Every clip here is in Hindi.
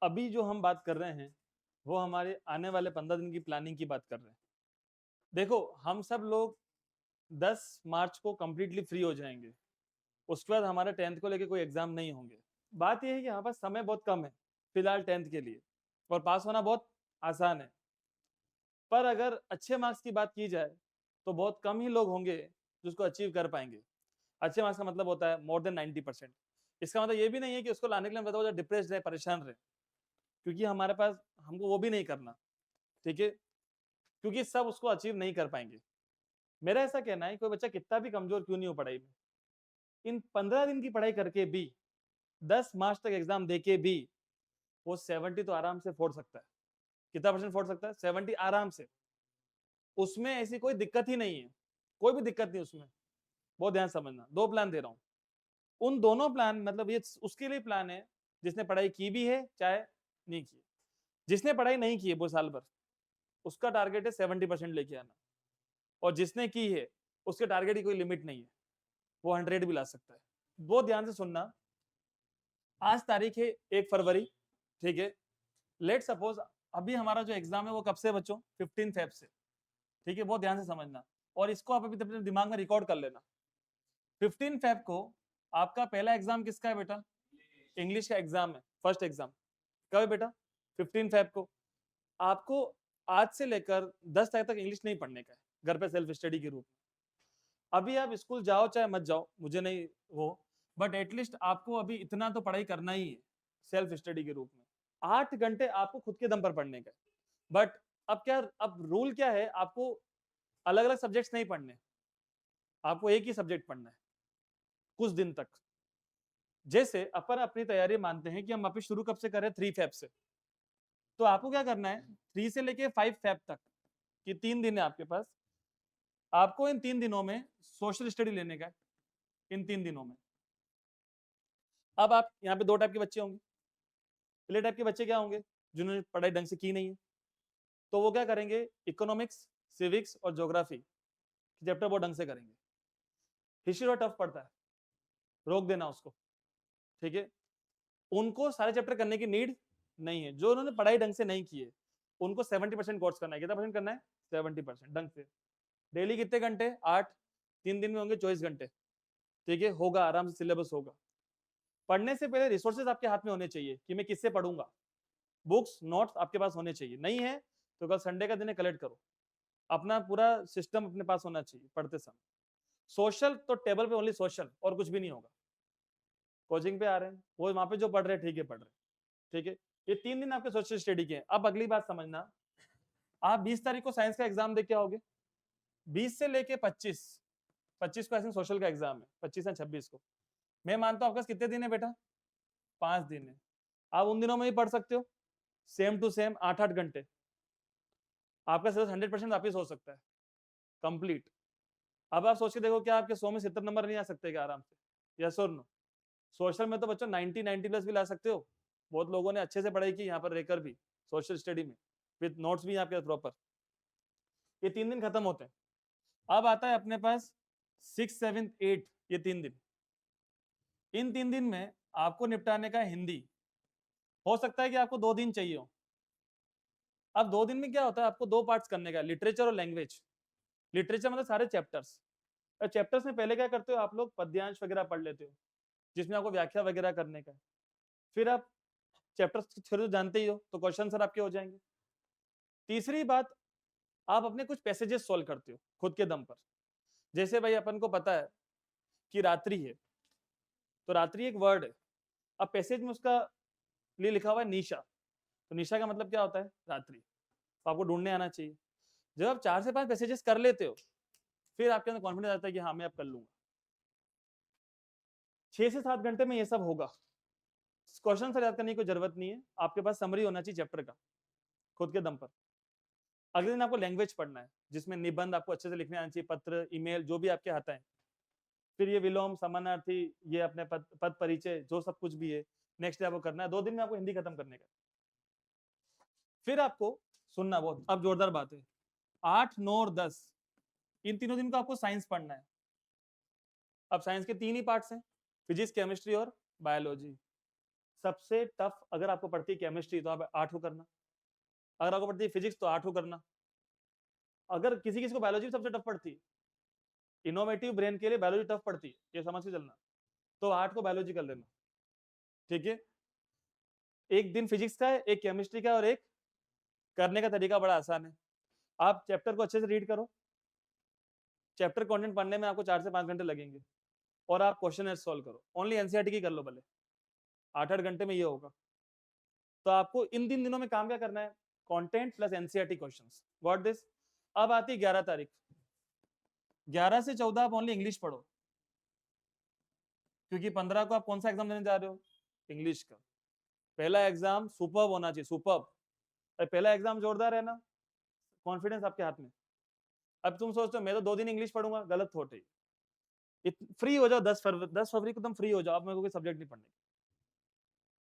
अभी जो हम बात कर रहे हैं वो हमारे आने वाले 15 दिन की प्लानिंग की बात कर रहे हैं। देखो, हम सब लोग 10 मार्च को कंप्लीटली फ्री हो जाएंगे। उसके बाद हमारे 10th को लेके कोई एग्जाम नहीं होंगे। बात यह है कि हमारे पास समय बहुत कम है फिलहाल 10th के लिए, और पास होना बहुत आसान है। पर अगर अच्छे मार्क्स की बात की जाए तो बहुत कम ही लोग होंगे जो उसको अचीव कर पाएंगे। अच्छे मार्क्स का मतलब होता है मोर देन 90%। इसका मतलब ये भी नहीं है कि उसको लाने के लिए हम बहुत डिप्रेस रहे, परेशान रहे, क्योंकि हमारे पास हमको वो भी नहीं करना। ठीक है, क्योंकि सब उसको अचीव नहीं कर पाएंगे। मेरा ऐसा कहना है, कोई बच्चा कितना भी कमजोर क्यों नहीं हो पढ़ाई में, इन 15 दिन की पढ़ाई करके भी 10 मार्च तक एग्जाम देके भी वो 70 तो आराम से फोड़ सकता है। कितना परसेंट फोड़ सकता है? 70 आराम से। उसमें ऐसी कोई दिक्कत ही नहीं है, कोई भी दिक्कत नहीं उसमें। बहुत ध्यान समझना, दो प्लान दे रहा हूँ। उन दोनों प्लान मतलब ये उसके लिए प्लान है जिसने पढ़ाई की भी है चाहे नहीं की। जिसने पढ़ाई नहीं की है वो साल भर, उसका टारगेट है 70% लेके आना। और जिसने की है उसके टारगेट की कोई लिमिट नहीं है, वो 100 भी ला सकता है। बहुत ध्यान से सुनना। आज तारीख है 1 फरवरी। ठीक है, लेट सपोज अभी हमारा जो एग्जाम है वो कब से बच्चों? 15 फेब से। ठीक है, बहुत ध्यान से समझना और इसको आप अभी अपने दिमाग में रिकॉर्ड कर लेना। 15 फेब को आपका पहला एग्जाम किसका है बेटा? इंग्लिश का एग्जाम है, फर्स्ट एग्जाम। कब है बेटा? 15 फेब को। आपको आज से लेकर 10 तारीख तक इंग्लिश नहीं पढ़ने का है, घर पे सेल्फ स्टडी के रूप में। अभी आप स्कूल जाओ चाहे मत जाओ, मुझे नहीं वो, बट एटलीस्ट आपको अभी इतना तो पढ़ाई करना ही है सेल्फ स्टडी के रूप में। 8 घंटे आपको खुद के दम पर पढ़ने का है। बट अब क्या, अब रूल क्या है, आपको अलग अलग सब्जेक्ट्स नहीं पढ़ने, आपको एक ही सब्जेक्ट पढ़ना है कुछ दिन तक। जैसे अपन अपनी तैयारी मानते हैं कि हम वापिस शुरू कब से करें? 3 फेब से। तो आपको क्या करना है, 3 से लेके 5 फेब तक कि 3 दिन है आपके पास। आपको इन 3 दिनों में सोशल स्टडी लेने का है, इन 3 दिनों में। अब आप यहाँ पे दो टाइप के बच्चे होंगे। पहले टाइप के बच्चे क्या होंगे? जिन्होंने पढ़ाई ढंग से की नहीं है, तो वो क्या करेंगे, इकोनॉमिक्स, सिविक्स और ज्योग्राफी चैप्टर वो ढंग से करेंगे। हिस्ट्री थोड़ा टफ पड़ता है, रोक देना उसको। ठीक है, उनको सारे चैप्टर करने की नीड नहीं है। जो उन्होंने पढ़ाई ढंग से नहीं की है उनको 70% कोर्स करना है। कितना परसेंट करना है? 70% ढंग से। डेली कितने घंटे? 8। 3 दिन में होंगे 24 घंटे। ठीक है, होगा आराम से, सिलेबस होगा। पढ़ने से पहले रिसोर्सेज आपके हाथ में होने चाहिए कि मैं किससे पढ़ूंगा। बुक्स, नोट्स आपके पास होने चाहिए। नहीं है तो कल संडे का दिन है, कलेक्ट करो। अपना पूरा सिस्टम अपने पास होना चाहिए पढ़ते समय। सोशल तो टेबल पे ओनली सोशल, और कुछ भी नहीं होगा। कोचिंग पे आ रहे हैं वो वहां पे जो पढ़ रहे हैं ठीक है पढ़ रहे हैं। ठीक है, ये 3 दिन आपके सोशल स्टडी के हैं। अब अगली बात समझना, आप 20 तारीख को साइंस का एग्जाम दे के आओगे, 20 से लेके 25, 25 को आई थिंक सोशल का एग्जाम है, 25 या 26 को। मैं मानता हूँ आपके पास कितने दिन है बेटा? 5 दिन है। आप उन दिनों में ही पढ़ सकते हो, सेम टू सेम 8-8 घंटे। आपका सिलेबस 100% वापिस हो सकता है कंप्लीट। अब आप सोच के देखो, क्या आपके 100 में 70 नंबर नहीं आ सकते क्या आराम से? यस और नो? सोशल में तो बच्चों 90 प्लस भी ला सकते हो। बहुत लोगों ने अच्छे से पढ़ाई की यहाँ पर रहकर भी, सोशल स्टडी में, विद नोट्स भी आपके प्रॉपर। ये 3 दिन खत्म होते हैं। अब आता है अपने पास 6, 7, 8, ये 3 दिन। इन 3 दिन में आपको निपटाने का हिंदी। हो सकता है कि आपको 2 दिन चाहिए हो। अब 2 दिन में क्या होता है, आपको 2 पार्ट्स करने का, लिटरेचर और लैंग्वेज। लिटरेचर मतलब सारे चैप्टर्स। चैप्टर्स में पहले क्या करते हो आप लोग? पद्यांश वगैरह पढ़ लेते हो, जिसमें आपको व्याख्या वगैरह करने का है। फिर आप चैप्टर्स थ्रू जानते ही हो तो क्वेश्चन सर आपके हो जाएंगे। तीसरी बात, आप अपने कुछ पैसेजेस सॉल्व करते हो खुद के दम पर। जैसे भाई अपन को पता है कि रात्रि है, तो रात्रि एक वर्ड है। अब पैसेज में उसका लिए लिखा हुआ है निशा, तो निशा का मतलब क्या होता है? रात्रि। तो आपको ढूंढने आना चाहिए। जब आप 4 से 5 पैसेजेस कर लेते हो, फिर आपके अंदर कॉन्फिडेंस आता है कि हाँ मैं अब कर लूंगा। 6 से 7 घंटे में ये सब होगा। क्वेश्चन सर याद करने की कोई जरूरत नहीं है, आपके पास समरी होना चाहिए चैप्टर का खुद के दम पर। अगले दिन आपको लैंग्वेज पढ़ना है, जिसमें निबंध आपको अच्छे से लिखने आना चाहिए, पत्र, ईमेल, जो भी आपके आता है। फिर ये विलोम, समानार्थी, ये अपने पद परिचय, जो सब कुछ भी है, नेक्स्ट डे आपको करना है। 2 दिन में आपको हिंदी खत्म करने का। फिर आपको सुनना, बहुत अब जोरदार बात है, 8, 9 और 10, इन तीनों दिन को आपको साइंस पढ़ना है। अब साइंस के 3 ही पार्ट्स हैं, फिजिक्स, केमिस्ट्री और बायोलॉजी। सबसे टफ अगर आपको पड़ती है केमिस्ट्री तो आप 8 को करना, अगर आपको पड़ती है फिजिक्स तो 8 को करना, अगर किसी किसी को बायोलॉजी सबसे टफ पड़ती है, इनोवेटिव ब्रेन के लिए बायोलॉजी टफ पड़ती है, ये समझ के चलना, तो 8 को बायोलॉजी कर लेना, ठीक है। एक दिन फिजिक्स का है, एक केमिस्ट्री का है, और एक करने का तरीका बड़ा आसान है। आप चैप्टर को अच्छे से रीड करो, चैप्टर कंटेंट पढ़ने में आपको 4 से 5 घंटे लगेंगे, और आप क्वेश्चन सॉल्व करो, ओनली एनसीईआरटी की कर लो भले, 8-8 घंटे में ये होगा। तो आपको इन दिनों में काम क्या करना है, content plus NCERT questions, got this. अब आती है 11 तारीख, 11 से 14 आप ओनली इंग्लिश पढ़ो, क्योंकि 15 को आप कौन सा एग्जाम देने जा रहे हो, इंग्लिश का। पहला एग्जाम सुपर्ब होना चाहिए, सुपर्ब। पहला एग्जाम जोरदार है ना, कॉन्फिडेंस आपके हाथ में। अब तुम सोचते हो मैं तो 2 दिन इंग्लिश पढ़ूंगा, गलत थॉट है। फ्री हो जाओ 10 फरवरी को तुम फ्री हो जाओ, अब मेरे को कोई सब्जेक्ट नहीं पढ़ने,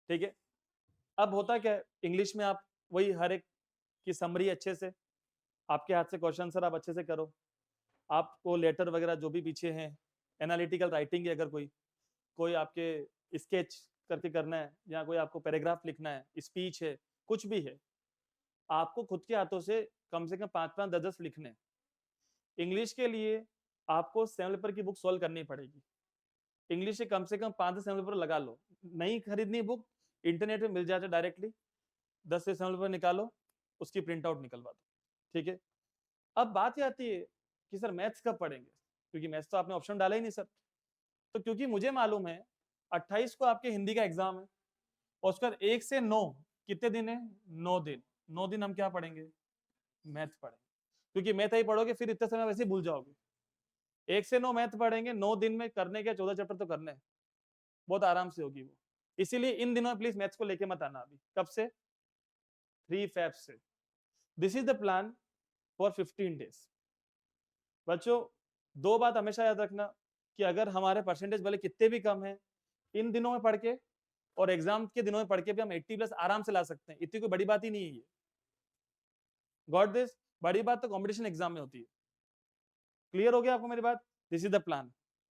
ठीक है। अब होता क्या है, इंग्लिश में आप वही हर एक की समरी अच्छे से, आपके हाथ से क्वेश्चन सर आप अच्छे से करो, आपको लेटर वगैरह जो भी पीछे हैं, एनालिटिकल राइटिंग है, अगर कोई आपके स्केच करके करना है, या कोई आपको पैराग्राफ लिखना है, स्पीच है, कुछ भी है, आपको खुद के हाथों से कम 5-5, 10-10 लिखने। इंग्लिश के लिए आपको 7 पेपर की बुक सॉल्व करनी पड़ेगी, इंग्लिश से कम 5 से 7 पेपर लगा लो, नहीं खरीदनी बुक, इंटरनेट पे मिल जाता डायरेक्टली, 10 से 7 पेपर निकालो, उसकी प्रिंट आउट निकलवा दो, ठीक है। अब बात ये आती है कि सर मैथ्स कब पढ़ेंगे, क्योंकि मैथ्स तो आपने ऑप्शन डाला ही नहीं सर। तो क्योंकि मुझे मालूम है 28 को आपके हिंदी का एग्जाम है, और उसके बाद 1 से 9 कितने दिन है, 9 दिन, 9 दिन हम क्या पढ़ेंगे, मैथ पढ़ेंगे, क्योंकि मैथ ही पढ़ोगे फिर इतने समय वैसे ही भूल जाओगे। 1 से 9 मैथ पढ़ेंगे, 9 दिन में करने के 14 चैप्टर तो करने हैं, बहुत आराम से होगी वो। इसीलिए इन दिनों प्लीज मैथ्स को लेके मत आना, अभी कब से, 3 फेब से। This is the plan for 15 days. बच्चों 2 बात हमेशा याद रखना, कि अगर हमारे परसेंटेज भले कितने भी कम है, इन दिनों में पढ़ के और एग्जाम के दिनों में पढ़ के भी हम 80+ आराम से ला सकते हैं, इतनी कोई बड़ी बात ही नहीं है ये, गॉट दिस। बड़ी बात तो कंपटीशन एग्जाम में होती है। क्लियर हो गया आपको मेरी बात, दिस इज द प्लान।